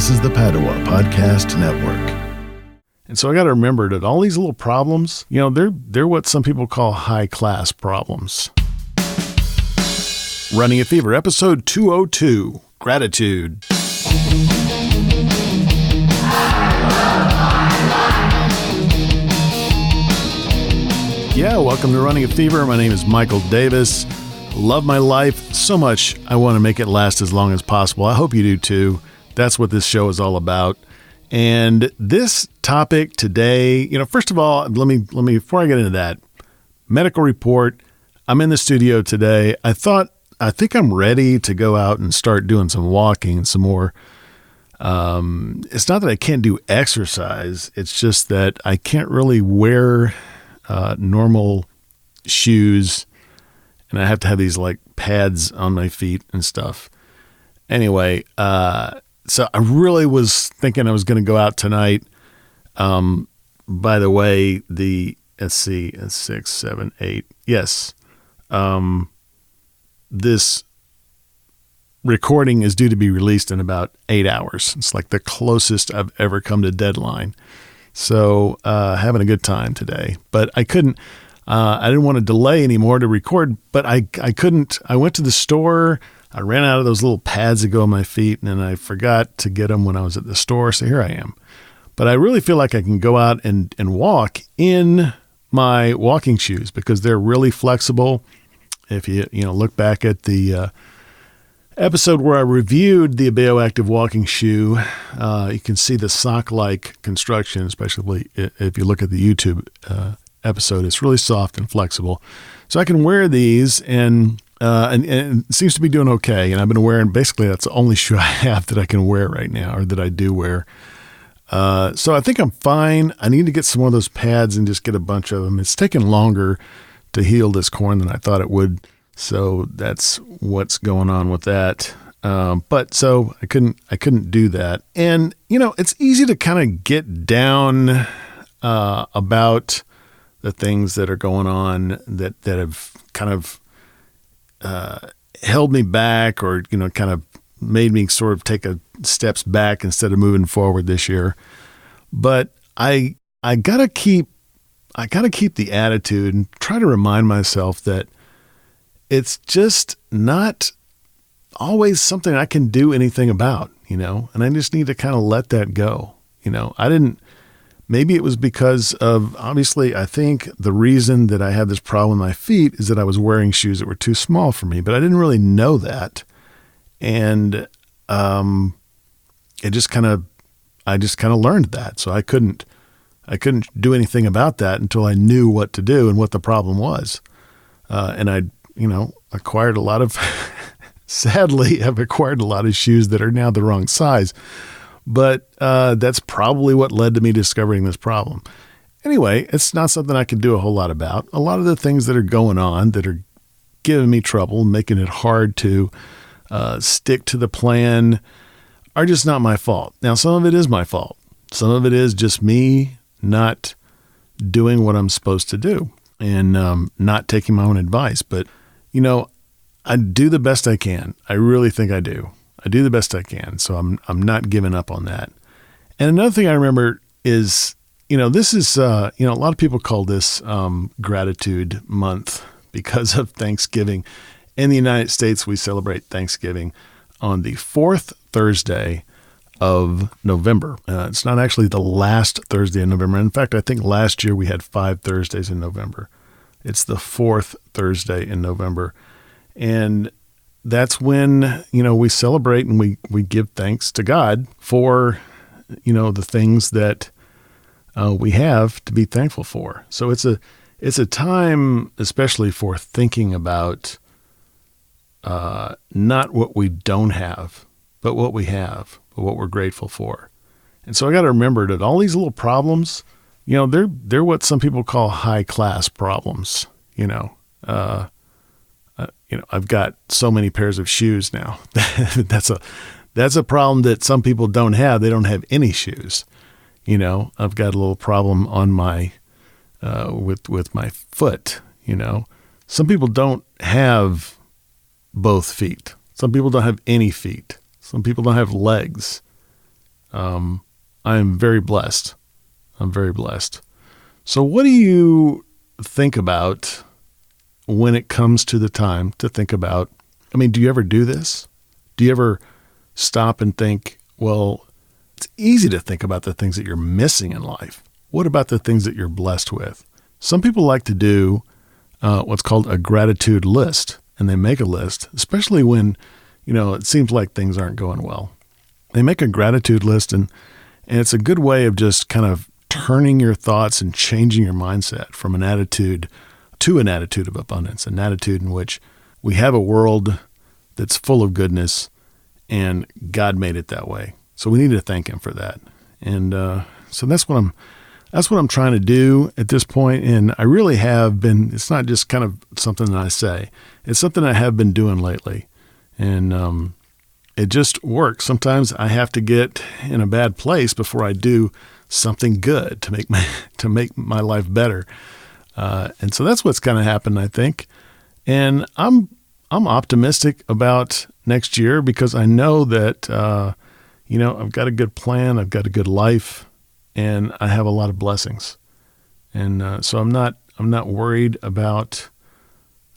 This is the Padua Podcast Network. And so I got to remember that all these little problems, they're what some people call high-class problems. Running a Fever, episode 202, Gratitude. Yeah, welcome to Running a Fever. My name is Michael Davis. Love my life so much, I want to make it last as long as possible. I hope you do too. That's what this show is all about. And this topic today, first of all, let me before I get into that, medical report. I'm in the studio today. I think I'm ready to go out and start doing some walking and some more. It's not that I can't do exercise. It's just that I can't really wear normal shoes, and I have to have these like pads on my feet and stuff. Anyway, so I really was thinking I was going to go out tonight. By the way, let's see, it's 6, 7, 8. Yes. This recording is due to be released in about 8 hours. It's like the closest I've ever come to deadline. So, having a good time today, but I couldn't, I didn't want to delay anymore to record, but I couldn't. I went to the store. I ran out of those little pads that go on my feet, and then I forgot to get them when I was at the store. So here I am. But I really feel like I can go out and walk in my walking shoes because they're really flexible. If you look back at the episode where I reviewed the Bioactive walking shoe, you can see the sock-like construction, especially if you look at the YouTube episode. It's really soft and flexible. So I can wear these and it seems to be doing okay. And I've been wearing, basically that's the only shoe I have that I can wear right now, or that I do wear. So I think I'm fine. I need to get some more of those pads and just get a bunch of them. It's taken longer to heal this corn than I thought it would. So that's what's going on with that. But so I couldn't do that. And, it's easy to kind of get down about the things that are going on that have kind of held me back, or, kind of made me sort of take steps back instead of moving forward this year. But I gotta keep the attitude and try to remind myself that it's just not always something I can do anything about, and I just need to kind of let that go. Maybe it was because of, obviously, I think the reason that I had this problem with my feet is that I was wearing shoes that were too small for me, but I didn't really know that. And I just kind of learned that. So I couldn't do anything about that until I knew what to do and what the problem was. And I acquired a lot of, sadly, I've acquired a lot of shoes that are now the wrong size. But that's probably what led to me discovering this problem. Anyway, it's not something I can do a whole lot about. A lot of the things that are going on that are giving me trouble, making it hard to stick to the plan, are just not my fault. Now, some of it is my fault. Some of it is just me not doing what I'm supposed to do and not taking my own advice. But, I do the best I can. I really think I do. I do the best I can. So I'm not giving up on that. And another thing I remember is, this is, a lot of people call this Gratitude Month because of Thanksgiving. In the United States, we celebrate Thanksgiving on the 4th Thursday of November. It's not actually the last Thursday in November. In fact, I think last year we had 5 Thursdays in November. It's the 4th Thursday in November. And that's when, we celebrate and we give thanks to God for, the things that we have to be thankful for. So it's a time, especially for thinking about not what we don't have, but what we have, but what we're grateful for. And so I got to remember that all these little problems, they're what some people call high-class problems. I've got so many pairs of shoes now. That's a problem that some people don't have. They don't have any shoes. I've got a little problem on my with my foot. Some people don't have both feet. Some people don't have any feet. Some people don't have legs. I am very blessed. I'm very blessed. So what do you think about when it comes to the time to think about, do you ever do this? Do you ever stop and think, well, it's easy to think about the things that you're missing in life. What about the things that you're blessed with? Some people like to do what's called a gratitude list, and they make a list, especially when, it seems like things aren't going well. They make a gratitude list, and it's a good way of just kind of turning your thoughts and changing your mindset from an attitude to an attitude of abundance, an attitude in which we have a world that's full of goodness, and God made it that way. So we need to thank Him for that. And so that's what I'm trying to do at this point. And I really have been. It's not just kind of something that I say. It's something I have been doing lately, and it just works. Sometimes I have to get in a bad place before I do something good to make my life better. And so that's what's kind of happened, I think. And I'm optimistic about next year because I know that I've got a good plan, I've got a good life, and I have a lot of blessings. And so I'm not worried about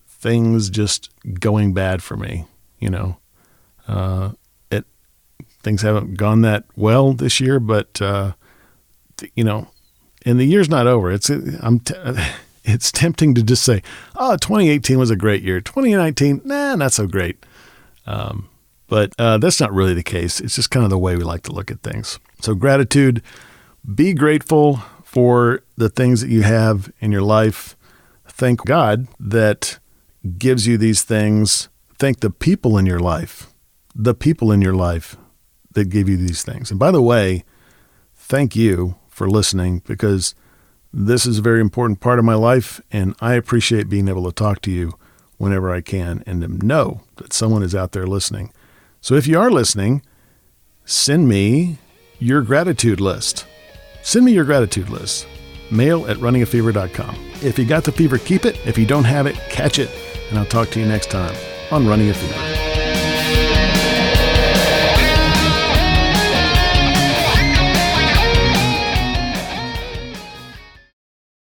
things just going bad for me. Things haven't gone that well this year, but and the year's not over. It's tempting to just say, 2018 was a great year. 2019, not so great. But that's not really the case. It's just kind of the way we like to look at things. So gratitude, be grateful for the things that you have in your life. Thank God that gives you these things. Thank the people in your life that give you these things. And by the way, thank you for listening, because this is a very important part of my life, and I appreciate being able to talk to you whenever I can and to know that someone is out there listening. So if you are listening, send me your gratitude list. Send me your gratitude list. mail@runningafever.com. If you got the fever, keep it. If you don't have it, catch it. And I'll talk to you next time on Running a Fever.